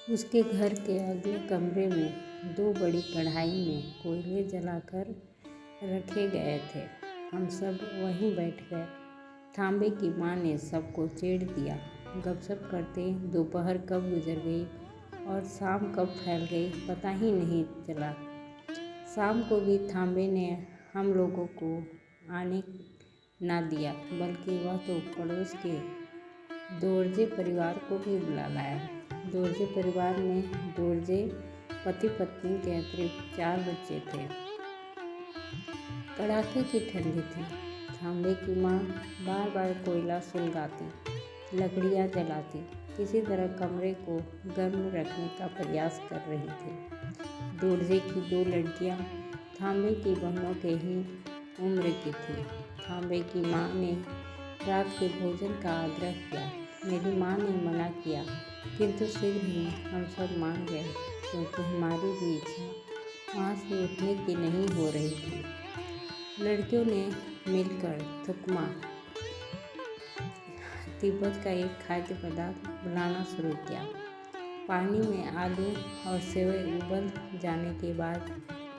उसके घर के अगले कमरे में दो बड़ी कढ़ाई में कोयले जलाकर रखे गए थे। हम सब वहीं बैठ गए। थांबे की माँ ने सबको छेड़ दिया। गपशप करते दोपहर कब गुजर गई और शाम कब फैल गई पता ही नहीं चला। शाम को भी थांबे ने हम लोगों को आने ना दिया, बल्कि वह तो पड़ोस के दोरजे परिवार को भी बुला लाया। दोरजे परिवार में दोरजे पति पत्नी के अतिरिक्त 4 बच्चे थे। कड़ाके की ठंडी थी। थांबे की माँ बार बार कोयला सुलगाती, लकड़ियाँ जलाती, किसी तरह कमरे को गर्म रखने का प्रयास कर रही थी। दोरजे की 2 लड़कियाँ थांबे की बहनों के ही उम्र की थी। थांबे की माँ ने रात के भोजन का आग्रह किया। मेरी माँ ने मना किया, किंतु शीघ्र ही हम सब मान गए, क्योंकि हमारी भी इच्छा वहाँ से उठने की नहीं हो रही थी। लड़कियों ने मिलकर थुकमा, तिब्बत का एक खाद्य पदार्थ बनाना शुरू किया। पानी में आलू और सेवई उबल जाने के बाद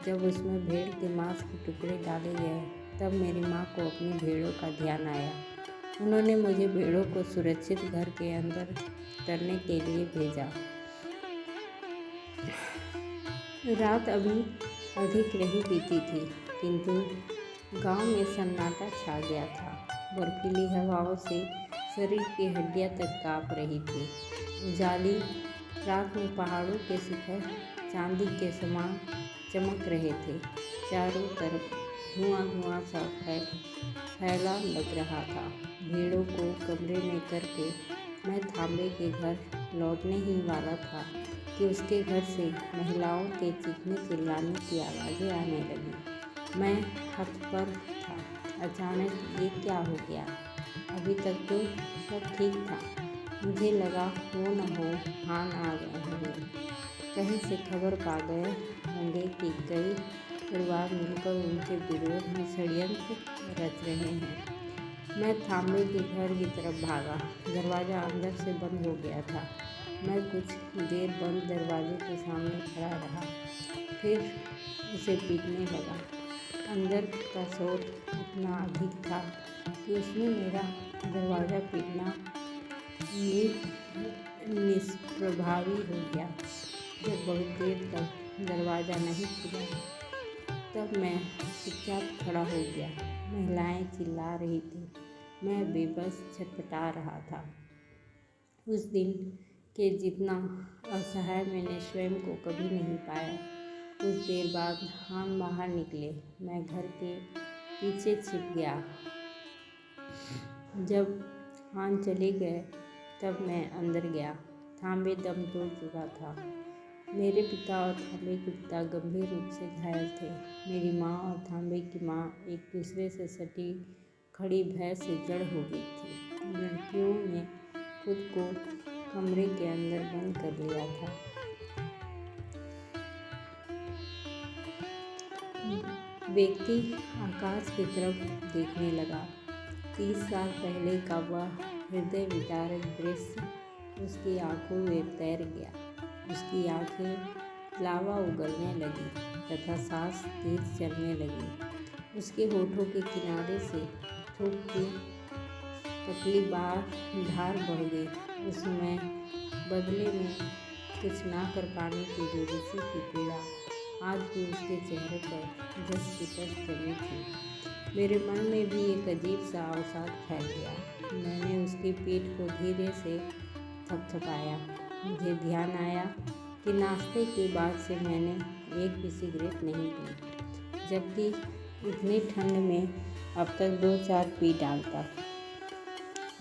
जब उसमें भेड़ के मांस के टुकड़े डाले गए, तब मेरी माँ को अपनी भेड़ों का ध्यान आया। उन्होंने मुझे भेड़ों को सुरक्षित घर के अंदर करने के लिए भेजा। रात अभी अधिक नहीं बीती थी, किंतु गांव में सन्नाटा छा गया था। बर्फीली हवाओं से शरीर की हड्डियां तक काँप रही थी। उजाली रात में पहाड़ों के शिखर चांदी के समान चमक रहे थे। चारों तरफ धुआं धुआं सा फैला लग रहा था। भेड़ों को कमरे में करके मैं थांबे के घर लौटने ही वाला था कि उसके घर से महिलाओं के चीखने चिल्लाने की आवाज़ें आने लगी। मैं हतप्रभ था। अचानक ये क्या हो गया? अभी तक तो सब ठीक था। मुझे लगा हो न हो हान आ गए होंगे, कहीं से खबर पा गए होंगे कि कई परिवार मिलकर उनके विरोध में षड्यंत्र रच रहे हैं। मैं थांबे के घर की तरफ भागा। दरवाज़ा अंदर से बंद हो गया था। मैं कुछ देर बंद दरवाजे के सामने खड़ा रहा, फिर उसे पीटने लगा। अंदर का शोर इतना अधिक था कि उसमें मेरा दरवाज़ा पीटना निष्प्रभावी हो गया। जब बहुत देर तक दरवाज़ा नहीं खुला, तब मैं चुपचाप खड़ा हो गया। महिलाएं चिल्ला रही थीं। मैं बेबस छटपटा रहा था। उस दिन के जितना असहाय मैंने स्वयं को कभी नहीं पाया। कुछ देर बाद हान बाहर निकले। मैं घर के पीछे छिप गया। जब हान चले गए, तब मैं अंदर गया। थांबे दम तोड़ चुका था। मेरे पिता और थांबे के पिता गंभीर रूप से घायल थे। मेरी माँ और थांबे की माँ एक दूसरे से सटी खड़ी भय से जड़ हो गई थी। लड़कियों ने खुद को कमरे के अंदर बंद कर लिया था। व्यक्ति आकाश की तरफ देखने लगा। 30 साल पहले का वह हृदय विदारक दृश्य उसकी आंखों में तैर गया। उसकी आंखें लावा उगलने लगी तथा सांस तेज चलने लगी। उसके होठों के किनारे से थूक की पतली धार बढ़ गई। उसमें बदले में कुछ ना कर पाने की बेबसी की पीड़ा आज भी उसके चेहरे पर जस की तस जमी थी। मेरे मन में भी एक अजीब सा अवसाद फैल गया। मैंने उसकी पीठ को धीरे से थपथपाया। मुझे ध्यान आया कि नाश्ते के बाद से मैंने एक भी सिगरेट नहीं पी, जबकि इतनी ठंड में अब तक 2-4 पी डालता।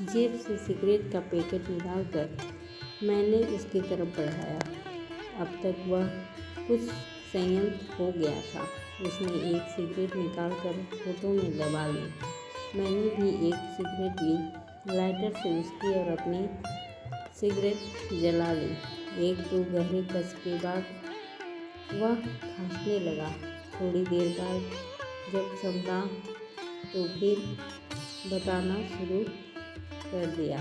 जेब से सिगरेट का पैकेट निकालकर मैंने उसकी तरफ बढ़ाया। अब तक वह कुछ संयत हो गया था। उसने एक सिगरेट निकालकर होठों में दबा ली। मैंने भी एक सिगरेट ली। लाइटर से उसकी और अपनी सिगरेट जला ली। 1-2 गहरे कस के बाद वह खांसने लगा। थोड़ी देर बाद जब समझा तो फिर बताना शुरू कर दिया।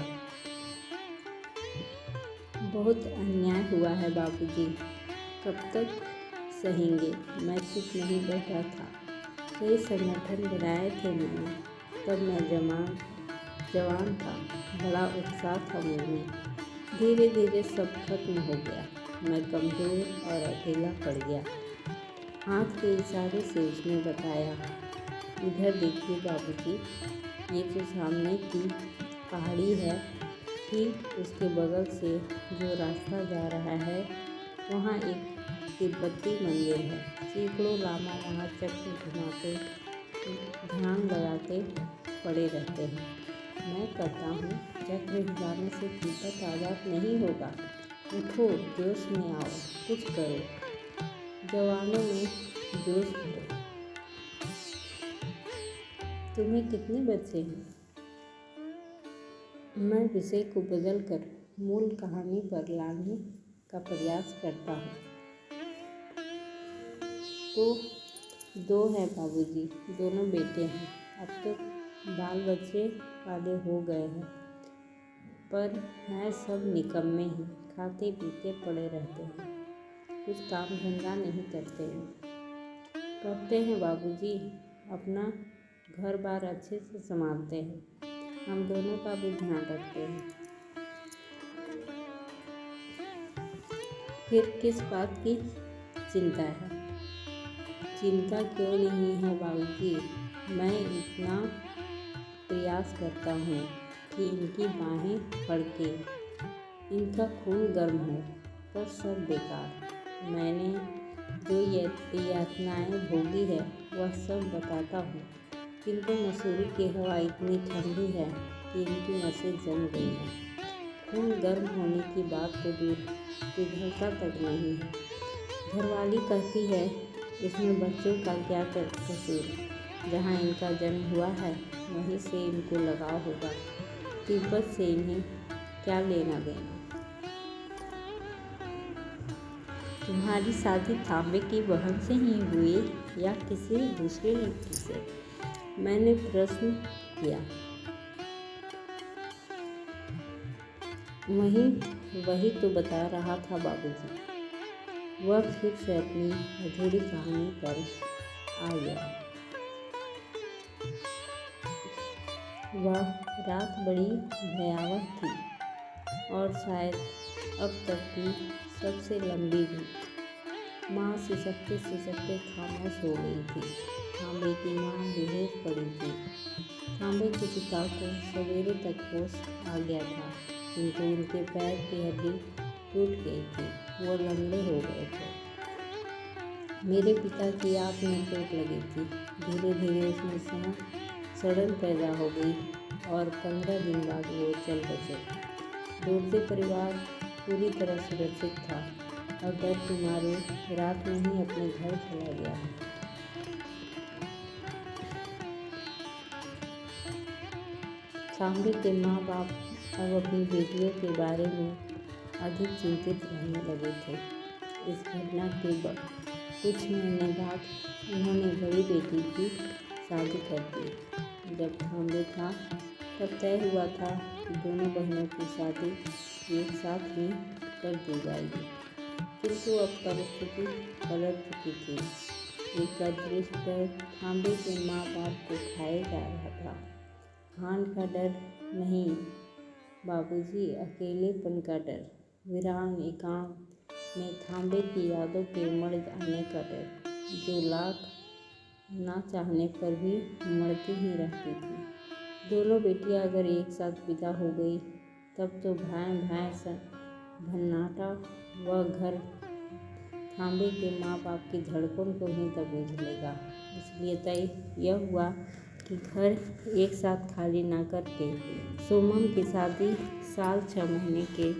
बहुत अन्याय हुआ है बाबूजी, कब तक सहेंगे। मैं चुप नहीं बैठा था। कई संगठन बनाए थे मैंने, तब मैं जवान था, बड़ा उत्साह था मुझ में। धीरे धीरे सब खत्म हो गया। मैं कमज़ोर और अकेला पड़ गया। हाथ के इशारे से उसने बताया, इधर देखिए बाबूजी, ये जो सामने की पहाड़ी है, ठीक उसके बगल से जो रास्ता जा रहा है, वहाँ एक तिब्बती मंदिर है। सैकड़ों लामा वहाँ चक्र घुमाते, ध्यान लगाते पड़े रहते हैं। मैं कहता हूँ, चक्र हिलाने से तिब्बत आज़ाद नहीं होगा। उठो, जोश में आओ, कुछ करो, जवानों में जोश भरो। तुम्हें कितने बच्चे हैं? मैं विषय को बदलकर मूल कहानी पर लाने का प्रयास करता हूँ। तो 2 हैं बाबूजी, दोनों बेटे हैं। अब तो बाल बच्चे वाले हो गए हैं, पर हैं सब निकम्मे ही, खाते पीते पड़े रहते हैं, कुछ काम धंधा नहीं करते हैं। कहते हैं बाबूजी, अपना घर बार अच्छे से संभालते हैं, हम दोनों का भी ध्यान रखते हैं। फिर किस बात की चिंता है? चिंता क्यों नहीं है बाबूजी, मैं इतना प्रयास करता हूँ कि इनकी बाहें फड़के, इनका खून गर्म हो, पर सब बेकार। मैंने जो यातनाएँ भोगी है वह सब बताता हूँ, किंतु मसूरी की हवा इतनी ठंडी है कि इनकी नसें जम गई हैं। खून गर्म होने की बात तो दूर, पिघलता तक नहीं है। घरवाली कहती है, इसमें बच्चों का क्या कसूर, जहाँ इनका जन्म हुआ है वहीं से इनको लगाव होगा, तिब्बत से इन्हें क्या लेना देना। तुम्हारी शादी तांबे की बहन से ही हुई या किसी दूसरे लड़की से? मैंने प्रश्न किया। वही तो बता रहा था बाबूजी। वह फिर से अपनी अधूरी कहानी पर आ गया। वह रात बड़ी भयावह थी और शायद अब तक की सबसे लंबी भी। माँ सिसकते सिसकते खामोश हो गई थी। तांबे की माँ बेहोश पड़ी थी। तांबे के पिता को सवेरे तक होश आ गया था, किंतु उनके पैर की हड्डी टूट गई थी, वो लंगड़े हो गए थे। मेरे पिता की आँख में चोट लगी थी। धीरे धीरे उसमें सड़न पैदा हो गई और 15 दिन बाद वो चल बसे। दौड़ते परिवार पूरी तरह सुरक्षित था और डर के मारे रात में ही अपने घर चला गया। तांबे के माँ बाप अब अपनी बेटियों के बारे में अधिक चिंतित रहने लगे थे। इस घटना के कुछ महीने बाद उन्होंने बड़ी बेटी की शादी कर दी। जब तांबे था तब तय हुआ था कि दोनों बहनों की शादी एक साथ ही कर दी जाएगी, किंतु अब परिस्थिति पलट चुकी थी। एक अदृश्य डर तांबे के माँ बाप को खाए जा रहा था। खान का डर नहीं बाबूजी, अकेलेपन का डर, वीरान एकांत में तांबे की यादों के मर जाने का डर, जो लाख ना चाहने पर भी मरती ही रहती थी। दोनों बेटियां अगर एक साथ विदा हो गई तब तो भाई भाई भन्नाटा वह घर तांबे के माँ बाप की धड़कन को ही दबोच लेगा। इसलिए तय यह हुआ कि घर एक साथ खाली ना करके सोमम की शादी साल 6 महीने के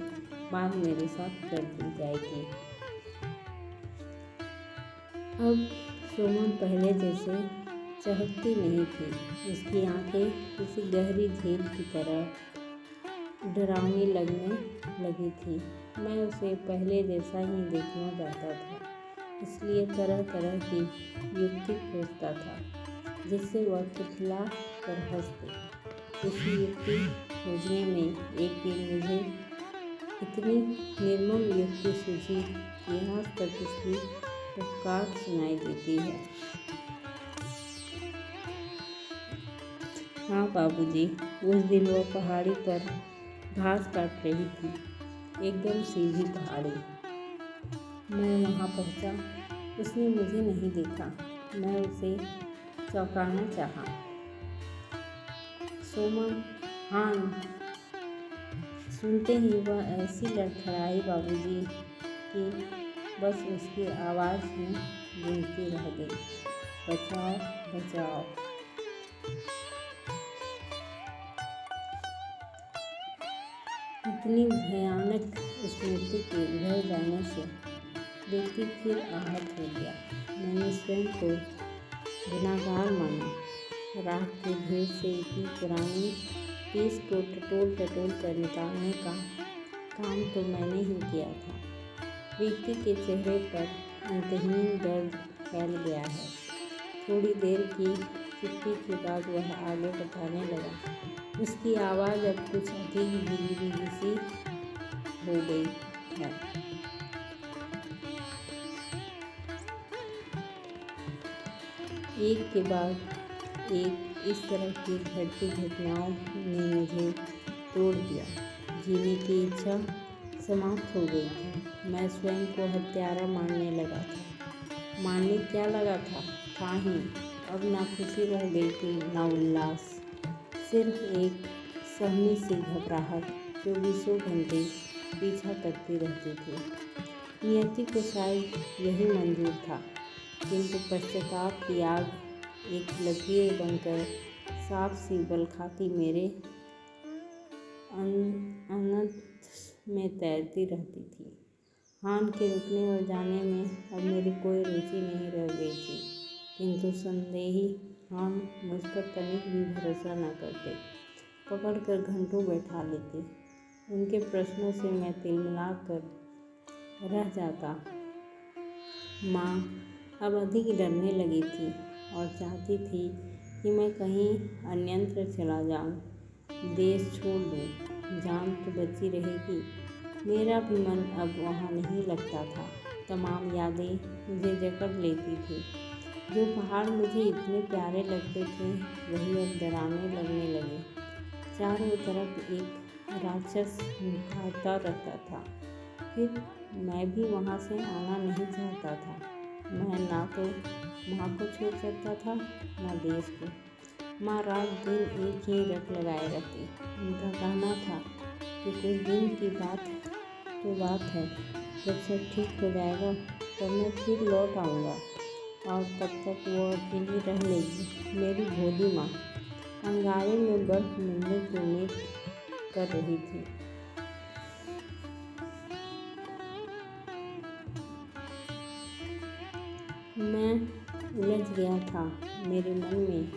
बाद मेरे साथ कर दी जाएगी। अब सोमम पहले जैसे चहकती नहीं थी। उसकी आंखें किसी गहरी झील की तरह डरावनी लगने लगी थी। मैं उसे पहले जैसा ही देखना चाहता था, इसलिए तरह तरह की युक्ति खोजता था जिससे वह खिलखिला कर हंस दे। उसी युक्ति खोजने में एक दिन मुझे इतनी निर्मम युक्ति सूझी कि आज तक उसकी पुकार सुनाई देती है। हाँ बाबूजी, उस दिन वह पहाड़ी पर घास काट रही थी, एकदम सीधी पहाड़ी। मैं वहाँ पहुँचा, उसने मुझे नहीं देखा। मैं उसे चौंकाना चाहा। सोमन, हाँ। सुनते ही वह ऐसी लड़खड़ाई बाबूजी कि बस उसकी आवाज़ ही गूंजती रह गई, बचाओ बचाओ। इतनी भयानक स्मृति के उभर जाने से व्यक्ति फिर आहत हो गया। मैंने स्वयं को गुनाहगार माना। राख के ढेर से इतनी पुरानी पीस को टटोल कर निकालने का काम तो मैंने ही किया था। व्यक्ति के चेहरे पर अंतहीन दर्द फैल गया है। थोड़ी देर की चुप्पी के बाद वह आगे बताने लगा। उसकी आवाज़ अब कुछ अधिक भीगी सी हो गई है। एक के बाद एक इस तरह की घटती घटनाओं ने मुझे तोड़ दिया। जीने की इच्छा समाप्त हो गई थी। मैं स्वयं को हत्यारा मानने लगा था। मानने क्या लगा था ही। अब ना खुशी रह गई थी, ना उल्लास। सिर्फ एक सहमी सी घबराहट जो 20 घंटे पीछा करती रहती थी। नियति को शायद यही मंजूर था, किंतु पश्चाताप की आग एक लकीर बनकर सांप सी बल खाती मेरे अनंत में तैरती रहती थी। हान के रुकने और जाने में अब मेरी कोई रुचि नहीं रह गई थी, किंतु संदेही हान मुझ पर तनिक भी भरोसा न करते। पकड़कर घंटों बैठा लेते। उनके प्रश्नों से मैं तिलमिला कर रह जाता। माँ अब अधिक डरने लगी थी और चाहती थी कि मैं कहीं अन्यत्र चला जाऊं, देश छोड़ दूं। जान तो बची रहेगी। मेरा भी मन अब वहाँ नहीं लगता था। तमाम यादें मुझे जकड़ लेती थी। जो पहाड़ मुझे इतने प्यारे लगते थे वही अब डरावने लगने लगे। चारों तरफ एक राक्षस निखारता रहता था। फिर मैं भी वहाँ से आना नहीं चाहता था। मैं ना तो माँ को छोड़ सकता था, ना देश को। माँ रात दिन एक ही रट लगाए रहती। उनका कहना था कि कुछ दिन की बात है, जब सब ठीक हो जाएगा तब मैं फिर लौट आऊँगा और तब तक वो अकेली रह लेगी। मेरी भोली माँ अंगारे में बर्फ मिलने की उम्मीद कर रही थी। मैं उलझ गया था। मेरे मन में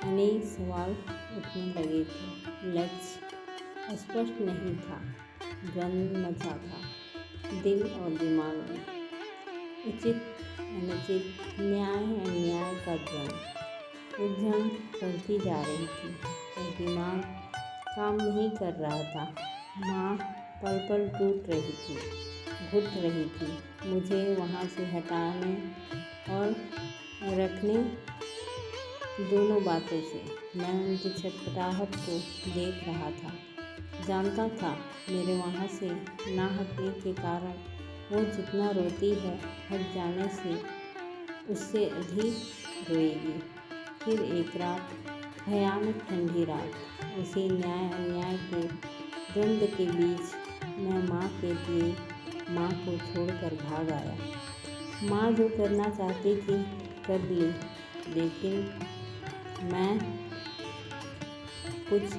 अनेक सवाल उठने लगे थे। लक्ष्य स्पष्ट नहीं था। द्वंद्व मचा था दिल और दिमाग में। उचित अनुचित, न्याय अन्याय का द्वंद्व उलझन बढ़ती जा रही थी और दिमाग काम नहीं कर रहा था। माँ पल पल टूट रही थी, घुट रही थी मुझे वहाँ से हटाने और रखने, दोनों बातों से। मैं उनकी छटपटाहट को देख रहा था। जानता था मेरे वहाँ से ना हटने के कारण वो जितना रोती है, हट जाने से उससे अधिक रोएगी। फिर एक रात, भयानक ठंडी रात, उसी न्याय अन्याय के द्वंद्व के बीच मैं माँ के लिए माँ को छोड़कर भाग आया। माँ जो करना चाहती थी कर ली, लेकिन मैं कुछ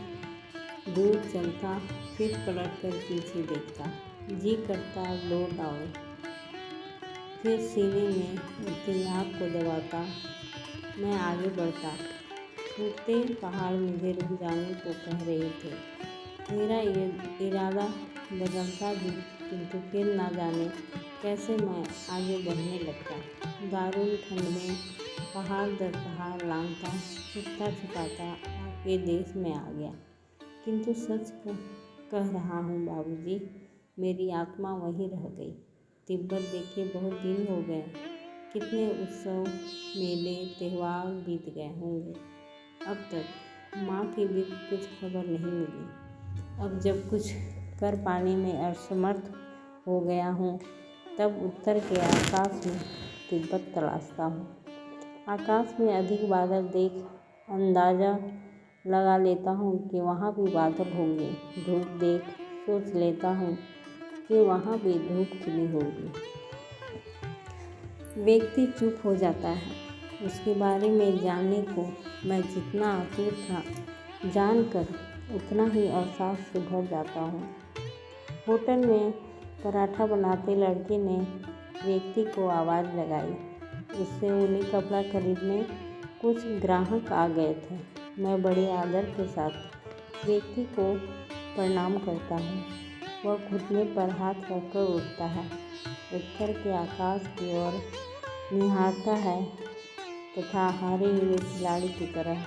दूर चलता, फिर पलटकर पीछे देखता। जी करता लौट आऊं। फिर सीने में उठती आग को दबाता मैं आगे बढ़ता। छूटते पहाड़ मुझे रुक जाने को कह रहे थे। मेरा इरादा बदलता भी, किंतु फिर ना जाने कैसे मैं आगे बढ़ने लगता। दारुण ठंड में पहाड़ दर पहाड़ लांघता, छुपता छुपाता आपके देश में आ गया। किंतु सच कह रहा हूँ बाबूजी, मेरी आत्मा वहीं रह गई। तिब्बत देखे बहुत दिन हो गए। कितने उत्सव, मेले, त्यौहार बीत गए होंगे। अब तक माँ की भी कुछ खबर नहीं मिली। अब जब कुछ कर पाने में असमर्थ हो गया हूँ, तब उत्तर के आकाश में तिब्बत तलाशता हूँ। आकाश में अधिक बादल देख अंदाज़ा लगा लेता हूँ कि वहाँ भी बादल होंगे। धूप देख सोच लेता हूँ कि वहाँ भी धूप खिली होगी। व्यक्ति चुप हो जाता है। उसके बारे में जानने को मैं जितना आतुर था, जानकर उतना ही एहसास से भर जाता हूँ। होटल में पराठा बनाते लड़के ने व्यक्ति को आवाज़ लगाई। उससे ऊनी कपड़ा खरीदने कुछ ग्राहक आ गए थे। मैं बड़े आदर के साथ व्यक्ति को प्रणाम करता हूँ। वह घुटने पर हाथ रखकर उठता है, उत्तर के आकाश की ओर निहारता है तथा हारे हुए खिलाड़ी की तरह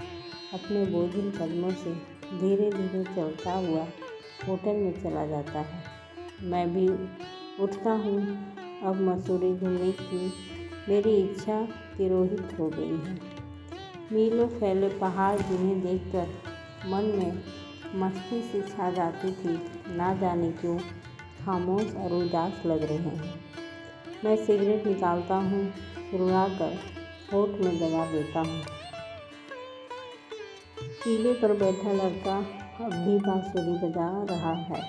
अपने बोझिल कदमों से धीरे धीरे चलता हुआ होटल में चला जाता है। मैं भी उठता हूँ। अब मसूरी घूमने की मेरी इच्छा तिरोहित हो गई है। मीलों फैले पहाड़ जिन्हें देखकर मन में मस्ती सी छा जाती थी, ना जाने क्यों खामोश और उदास लग रहे हैं। मैं सिगरेट निकालता हूँ, सुलगाकर होठ में दबा देता हूँ। टीले पर बैठा लड़का अब भी बांसुरी बजा रहा है,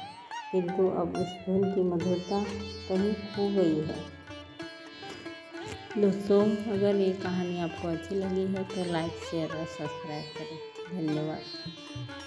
किंतु अब उस धुन की मधुरता कहीं खो गई है। दोस्तों, अगर ये कहानी आपको अच्छी लगी है तो लाइक, शेयर और सब्सक्राइब करें। धन्यवाद।